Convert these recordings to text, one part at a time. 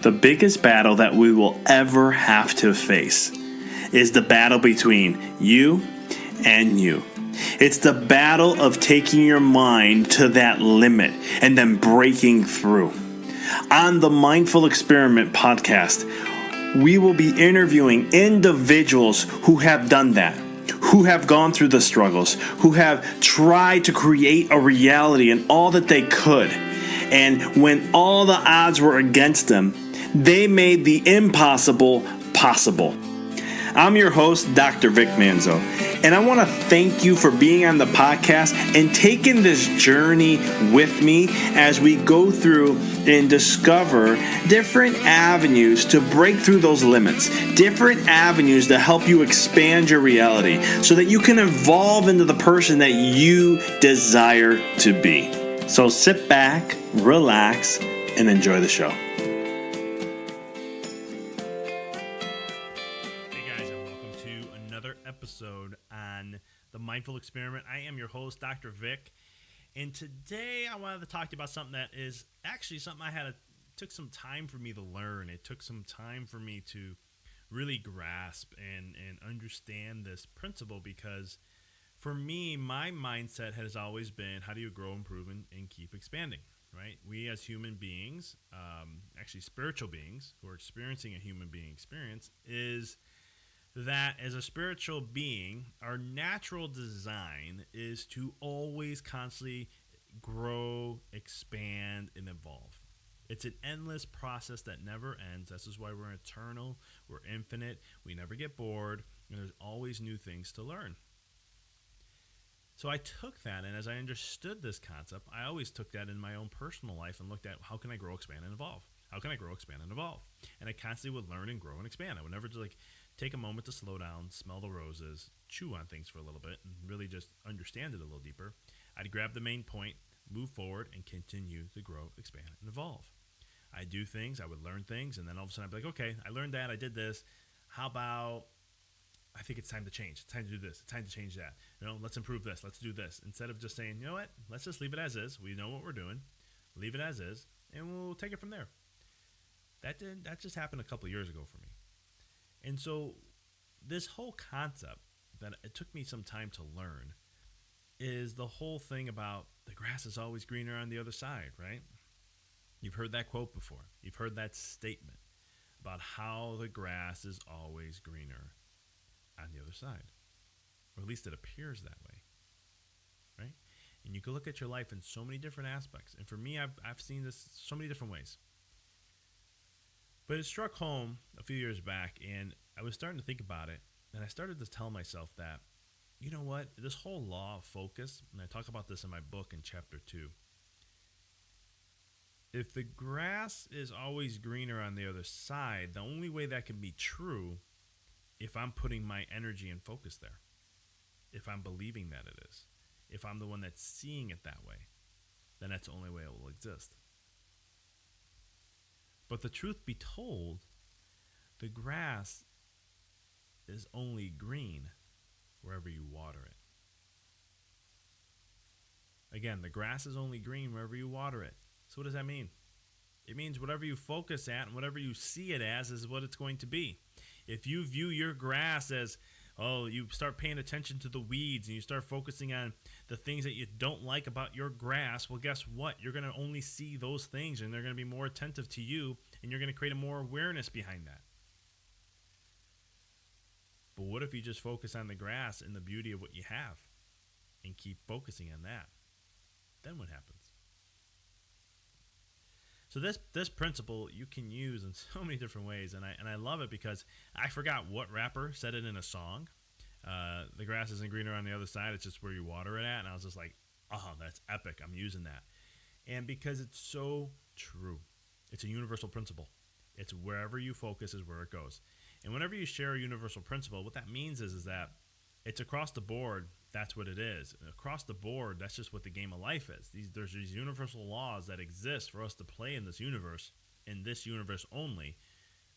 The biggest battle that we will ever have to face is the battle between you and you. It's the battle of taking your mind to that limit and then breaking through. On the Mindful Experiment podcast, we will be interviewing individuals who have done that, who have gone through the struggles, who have tried to create a reality and all that they could. And when all the odds were against them, they made the impossible possible. I'm your host, DrVic Manzo, and I want to thank you for being on the podcast and taking this journey with me as we go through and discover different avenues to break through those limits, different avenues to help you expand your reality so that you can evolve into the person that you desire to be. So sit back, relax, and enjoy the show. Episode on the Mindful Experiment. I am your host, DrVic, and today I wanted to talk to you about something that is actually something took some time for me to learn. It took some time for me to really grasp and understand this principle, because for me, my mindset has always been, how do you grow, improve, and keep expanding, right? We as human beings, actually spiritual beings who are experiencing a human being experience, is that as a spiritual being, our natural design is to always constantly grow, expand, and evolve. It's an endless process that never ends. This is why we're eternal, we're infinite, we never get bored, and there's always new things to learn. So I took that, and as I understood this concept, I always took that in my own personal life and looked at, how can I grow, expand, and evolve? How can I grow, expand, and evolve? And I constantly would learn and grow and expand. I would never just take a moment to slow down, smell the roses, chew on things for a little bit, and really just understand it a little deeper. I'd grab the main point, move forward, and continue to grow, expand, and evolve. I'd do things, I would learn things, and then all of a sudden I'd be like, okay, I learned that, I did this. How about, I think it's time to change. It's time to do this. It's time to change that. Let's improve this. Let's do this. Instead of just saying, you know what, let's just leave it as is. We know what we're doing. Leave it as is, and we'll take it from there. That just happened a couple of years ago for me. And so this whole concept that it took me some time to learn is the whole thing about the grass is always greener on the other side, right? You've heard that quote before. You've heard that statement about how the grass is always greener on the other side. Or at least it appears that way, right? And you can look at your life in so many different aspects. And for me, I've seen this so many different ways. But it struck home a few years back, and I was starting to think about it, and I started to tell myself that, you know what, this whole law of focus, and I talk about this in my book in chapter 2, if the grass is always greener on the other side, the only way that can be true if I'm putting my energy and focus there, if I'm believing that it is, if I'm the one that's seeing it that way, then that's the only way it will exist. But the truth be told, the grass is only green wherever you water it. Again, the grass is only green wherever you water it. So what does that mean? It means whatever you focus at and whatever you see it as is what it's going to be. If you view your grass as, you start paying attention to the weeds and you start focusing on the things that you don't like about your grass, well, guess what? You're going to only see those things, and they're going to be more attentive to you, and you're going to create a more awareness behind that. But what if you just focus on the grass and the beauty of what you have and keep focusing on that? Then what happens? So this principle you can use in so many different ways, and I love it because I forgot what rapper said it in a song. The grass isn't greener on the other side; it's just where you water it at. And I was just like, that's epic. I'm using that, and because it's so true, it's a universal principle. It's wherever you focus is where it goes. And whenever you share a universal principle, what that means is that it's across the board. That's what it is. And across the board, that's just what the game of life is. There's these universal laws that exist for us to play in this universe only,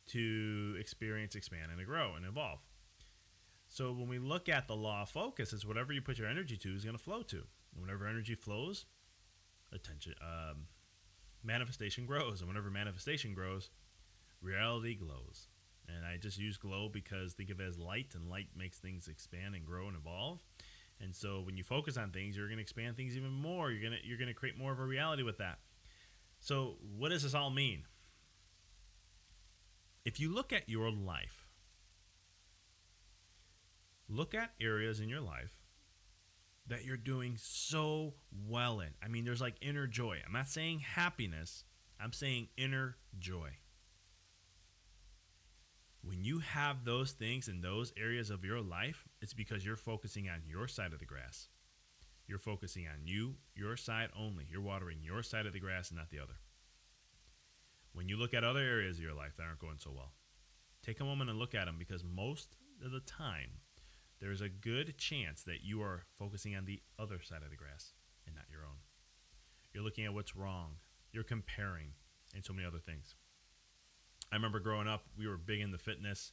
to experience, expand, and to grow and evolve. So when we look at the law of focus, it's whatever you put your energy to is going to flow to. And whenever energy flows, manifestation grows. And whenever manifestation grows, Reality glows. And I just use glow because think of it as light, and light makes things expand and grow and evolve. And so when you focus on things, you're going to expand things even more. You're going to create more of a reality with that. So what does this all mean? If you look at your life, look at areas in your life that you're doing so well in. I mean, there's like inner joy. I'm not saying happiness. I'm saying inner joy. When you have those things in those areas of your life, it's because you're focusing on your side of the grass. You're focusing on you, your side only. You're watering your side of the grass and not the other. When you look at other areas of your life that aren't going so well, take a moment and look at them, because most of the time, there's a good chance that you are focusing on the other side of the grass and not your own. You're looking at what's wrong. You're comparing, and so many other things. I remember growing up, we were big into fitness,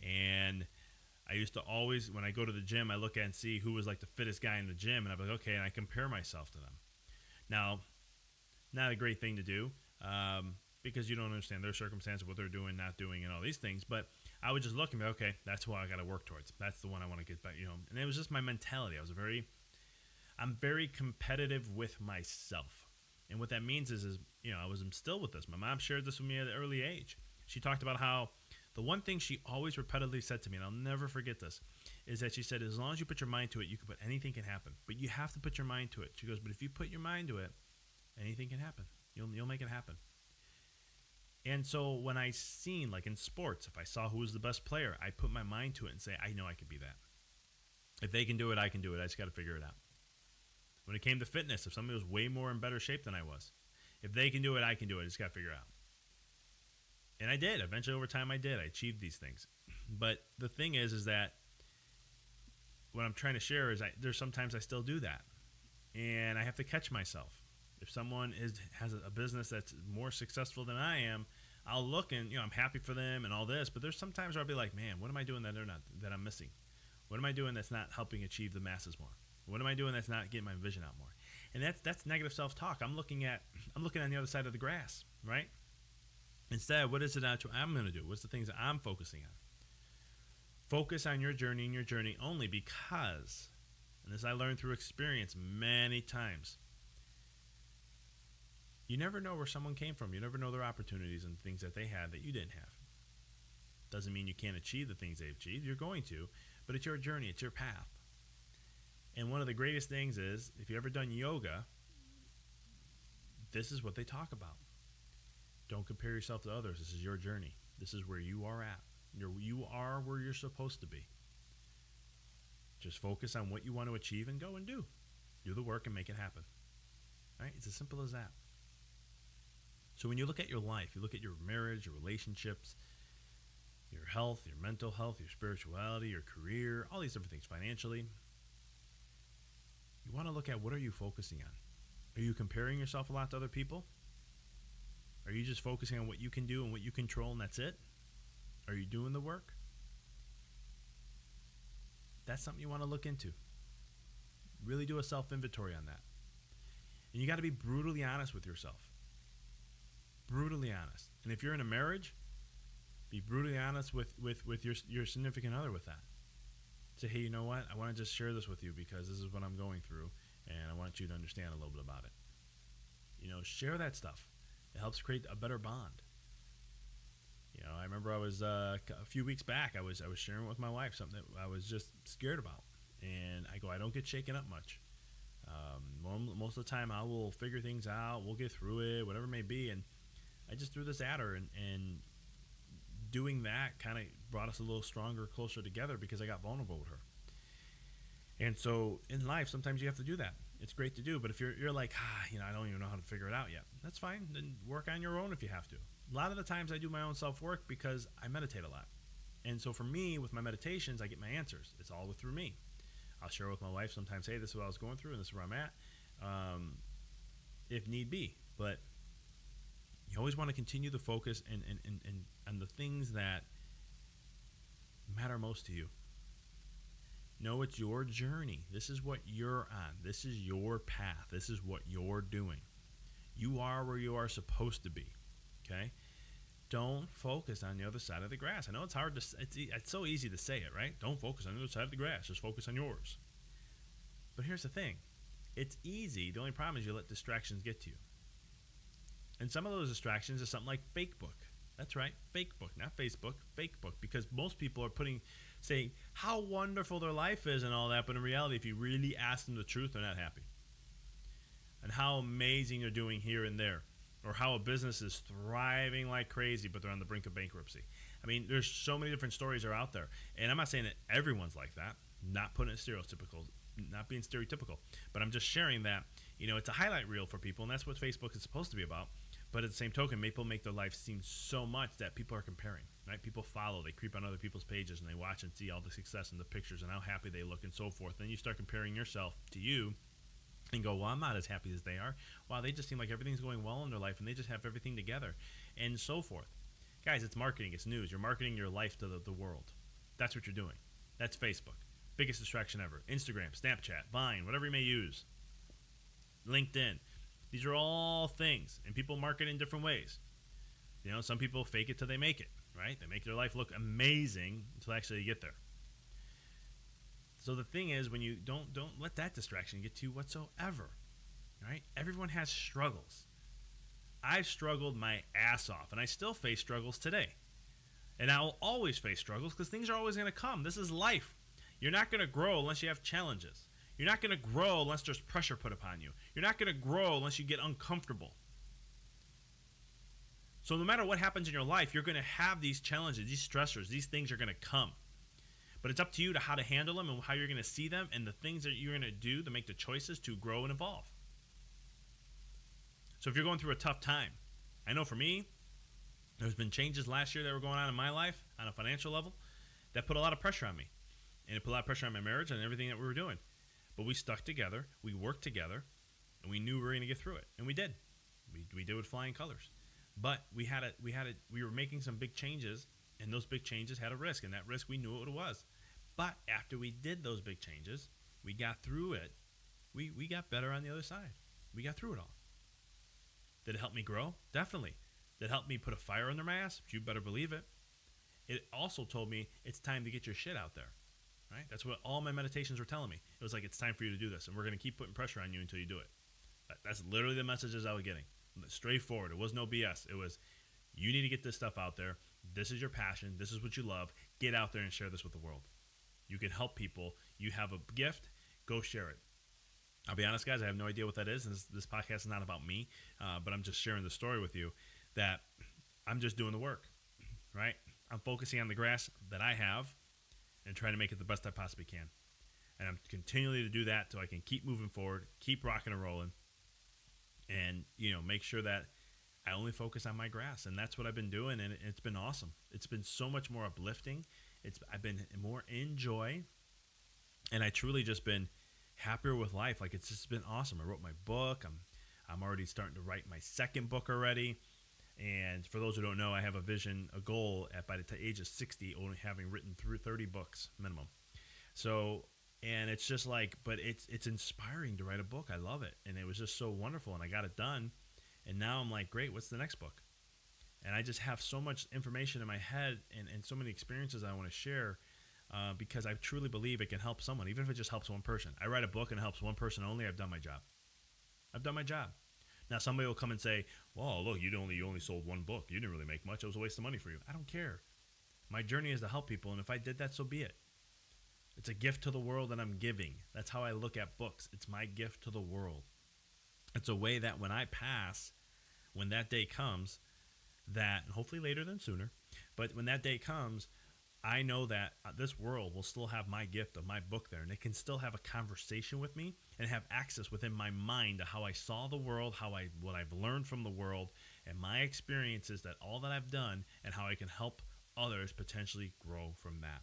and I used to always, when I go to the gym, I look at and see who was like the fittest guy in the gym, and I'm like, okay, and I compare myself to them. Now, not a great thing to do, because you don't understand their circumstances, what they're doing, not doing, and all these things, but I would just look and be, okay, that's who I got to work towards. That's the one I want to get back, and it was just my mentality. I'm very competitive with myself. And what that means is I was instilled with this. My mom shared this with me at an early age. She talked about how the one thing she always repetitively said to me, and I'll never forget this, is that she said, as long as you put your mind to it, anything can happen. But you have to put your mind to it. She goes, but if you put your mind to it, anything can happen. You'll make it happen. And so when I seen, like in sports, if I saw who was the best player, I put my mind to it and say, I know I could be that. If they can do it, I can do it. I just got to figure it out. When it came to fitness, if somebody was way more in better shape than I was, if they can do it, I can do it. I just got to figure it out. And I did. Eventually, over time, I did. I achieved these things. But the thing is that what I'm trying to share is there's sometimes I still do that. And I have to catch myself. If someone has a business that's more successful than I am, I'll look and, I'm happy for them and all this. But there's sometimes where I'll be like, man, what am I doing that I'm missing? What am I doing that's not helping achieve the masses more? What am I doing that's not getting my vision out more? And that's negative self-talk. I'm looking on the other side of the grass, right? Instead, what is it I'm going to do? What's the things that I'm focusing on? Focus on your journey and your journey only, because, and this I learned through experience many times, you never know where someone came from. You never know their opportunities and things that they had that you didn't have. Doesn't mean you can't achieve the things they've achieved. You're going to, but it's your journey. It's your path. And one of the greatest things is, if you've ever done yoga, this is what they talk about. Don't compare yourself to others. This is your journey. This is where you are at. You are where you're supposed to be. Just focus on what you want to achieve and go and do. Do the work and make it happen. Right? It's as simple as that. So when you look at your life, you look at your marriage, your relationships, your health, your mental health, your spirituality, your career, all these different things, financially, you want to look at, what are you focusing on? Are you comparing yourself a lot to other people? Are you just focusing on what you can do and what you control, and that's it? Are you doing the work? That's something you want to look into. Really do a self-inventory on that. And you got to be brutally honest with yourself. Brutally honest. And if you're in a marriage, be brutally honest with your significant other with that. Say, hey, you know what? I want to just share this with you because this is what I'm going through, and I want you to understand a little bit about it. Share that stuff. It helps create a better bond. I remember I was a few weeks back, I was sharing with my wife something that I was just scared about. And I go, I don't get shaken up much. Most of the time I will figure things out. We'll get through it, whatever it may be. And I just threw this at her, and doing that kind of brought us a little stronger, closer together, because I got vulnerable with her. And so in life, sometimes you have to do that. It's great to do, but if you're like, I don't even know how to figure it out yet, that's fine. Then work on your own if you have to. A lot of the times I do my own self-work because I meditate a lot. And so for me, with my meditations, I get my answers. It's all through me. I'll share with my wife sometimes, hey, this is what I was going through and this is where I'm at, if need be. But you always want to continue the focus and on the things that matter most to you. No, it's your journey. This is what you're on. This is your path. This is what you're doing. You are where you are supposed to be. Okay? Don't focus on the other side of the grass. I know it's hard to, it's so easy to say it, right? Don't focus on the other side of the grass. Just focus on yours. But here's the thing. It's easy. The only problem is you let distractions get to you. And some of those distractions is something like Facebook. That's right, Facebook, not Facebook, Facebook. Because most people are saying how wonderful their life is and all that, but in reality, if you really ask them the truth, they're not happy. And how amazing they're doing here and there. Or how a business is thriving like crazy, but they're on the brink of bankruptcy. I mean, there's so many different stories are out there. And I'm not saying that everyone's like that. Not putting it stereotypical, not being stereotypical. But I'm just sharing that, it's a highlight reel for people, and that's what Facebook is supposed to be about. But at the same token, people make their life seem so much that people are comparing, right? People follow, they creep on other people's pages, and they watch and see all the success and the pictures and how happy they look and so forth. Then you start comparing yourself to you and go, well, I'm not as happy as they are. Wow, they just seem like everything's going well in their life, and they just have everything together, and so forth. Guys, it's marketing. It's news. You're marketing your life to the world. That's what you're doing. That's Facebook. Biggest distraction ever. Instagram, Snapchat, Vine, whatever you may use. LinkedIn. These are all things, and people market in different ways. Some people fake it till they make it, right? They make their life look amazing until actually you get there. So the thing is, when you don't let that distraction get to you whatsoever, right? Everyone has struggles. I've struggled my ass off, and I still face struggles today. And I will always face struggles because things are always going to come. This is life. You're not going to grow unless you have challenges. You're not going to grow unless there's pressure put upon you. You're not going to grow unless you get uncomfortable. So no matter what happens in your life, you're going to have these challenges, these stressors, these things are going to come. But it's up to you to how to handle them and how you're going to see them and the things that you're going to do to make the choices to grow and evolve. So if you're going through a tough time, I know for me, there's been changes last year that were going on in my life on a financial level that put a lot of pressure on me. And it put a lot of pressure on my marriage and everything that we were doing. But we stuck together, we worked together, and we knew we were going to get through it. And we did. We did with flying colors. But we were making some big changes, and those big changes had a risk. And that risk, we knew what it was. But after we did those big changes, we got through it. We got better on the other side. We got through it all. Did it help me grow? Definitely. Did it help me put a fire under my ass? You better believe it. It also told me it's time to get your shit out there. Right? That's what all my meditations were telling me. It was like, it's time for you to do this, and we're going to keep putting pressure on you until you do it. That's literally the messages I was getting. Straightforward. It was no BS. It was, you need to get this stuff out there. This is your passion. This is what you love. Get out there and share this with the world. You can help people. You have a gift. Go share it. I'll be honest, guys, I have no idea what that is. And this podcast is not about me, but I'm just sharing the story with you that I'm just doing the work, right? I'm focusing on the grass that I have and trying to make it the best I possibly can. And I'm continually to do that so I can keep moving forward, keep rocking and rolling, and, make sure that I only focus on my grass. And that's what I've been doing, and it's been awesome. It's been so much more uplifting. I've been more in joy, and I truly just been happier with life. Like, it's just been awesome. I wrote my book. I'm already starting to write my second book already. And for those who don't know, I have a goal by the age of 60, only having written through 30 books minimum. So, and it's just like, but it's inspiring to write a book. I love it. And it was just so wonderful. And I got it done. And now I'm like, great, what's the next book? And I just have so much information in my head and so many experiences I want to share because I truly believe it can help someone, even if it just helps one person. I write a book and it helps one person only, I've done my job. I've done my job. Now, somebody will come and say, well, look, you only sold one book. You didn't really make much. It was a waste of money for you. I don't care. My journey is to help people, and if I did that, so be it. It's a gift to the world that I'm giving. That's how I look at books. It's my gift to the world. It's a way that when I pass, when that day comes, that, and hopefully later than sooner, but when that day comes, I know that this world will still have my gift of my book there, and it can still have a conversation with me and have access within my mind to how I saw the world, what I've learned from the world, and my experiences, that all that I've done, and how I can help others potentially grow from that.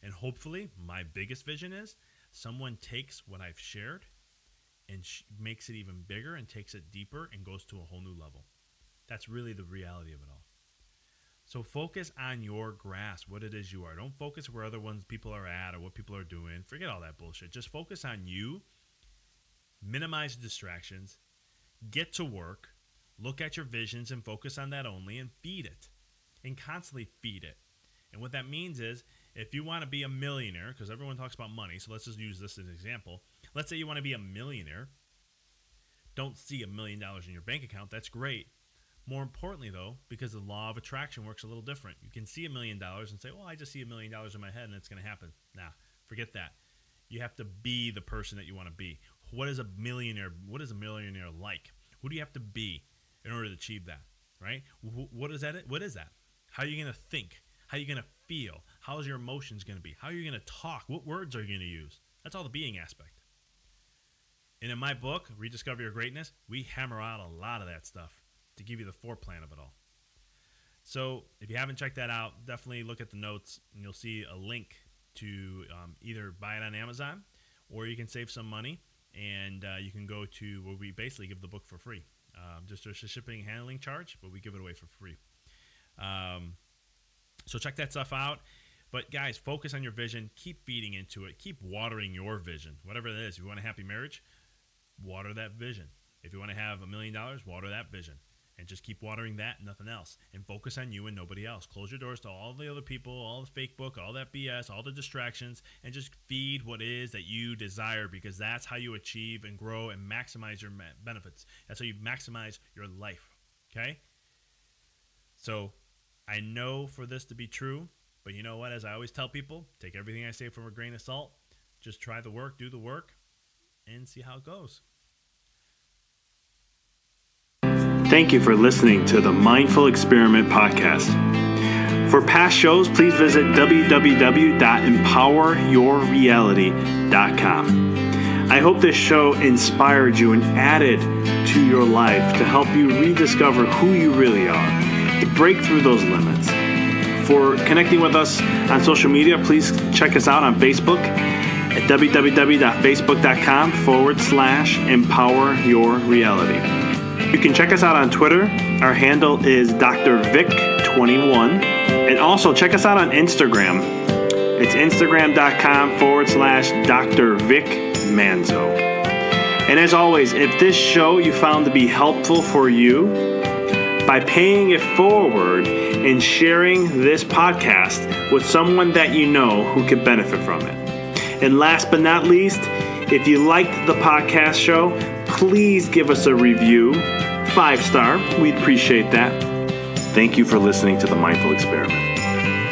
And hopefully, my biggest vision is someone takes what I've shared and makes it even bigger and takes it deeper and goes to a whole new level. That's really the reality of it all. So focus on your grass, what it is you are. Don't focus where other people are at or what people are doing. Forget all that bullshit. Just focus on you. Minimize distractions. Get to work. Look at your visions and focus on that only and feed it. and constantly feed it. And what that means is, if you want to be a millionaire, because everyone talks about money, so let's just use this as an example. Let's say you want to be a millionaire. Don't see $1 million in your bank account. That's great. More importantly, though, because the law of attraction works a little different. You can see $1 million and say, well, I just see $1 million in my head and it's going to happen. Nah, forget that. You have to be the person that you want to be. What is a millionaire like? Who do you have to be in order to achieve that, right? What is that? What is that? How are you going to think? How are you going to feel? How's your emotions going to be? How are you going to talk? What words are you going to use? That's all the being aspect. And in my book, Rediscover Your Greatness, we hammer out a lot of that stuff to give you the foreplan of it all. So if you haven't checked that out, definitely look at the notes and you'll see a link to either buy it on Amazon or you can save some money and you can go to where we basically give the book for free. Just there's a shipping and handling charge, but we give it away for free. So check that stuff out. But guys, focus on your vision. Keep feeding into it. Keep watering your vision. Whatever it is. If you want a happy marriage, water that vision. If you want to have $1 million, water that vision. And just keep watering that and nothing else. And focus on you and nobody else. Close your doors to all the other people, all the fake book, all that BS, all the distractions, and just feed what it is that you desire, because that's how you achieve and grow and maximize your benefits. That's how you maximize your life. Okay? So I know for this to be true, but you know what? As I always tell people, take everything I say from a grain of salt. Just try the work, do the work, and see how it goes. Thank you for listening to the Mindful Experiment podcast. For past shows, please visit www.empoweryourreality.com. I hope this show inspired you and added to your life to help you rediscover who you really are, to break through those limits. For connecting with us on social media, please check us out on Facebook at www.facebook.com/empoweryourreality. You can check us out on Twitter. Our handle is DrVic21. And also check us out on Instagram. It's instagram.com/DrVicManzo. And as always, if this show you found to be helpful for you, by paying it forward and sharing this podcast with someone that you know who could benefit from it. And last but not least, if you liked the podcast show, please give us a review, 5-star. We'd appreciate that. Thank you for listening to The Mindful Experiment,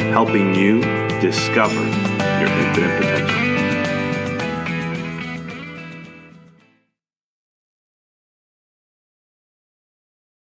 helping you discover your infinite potential.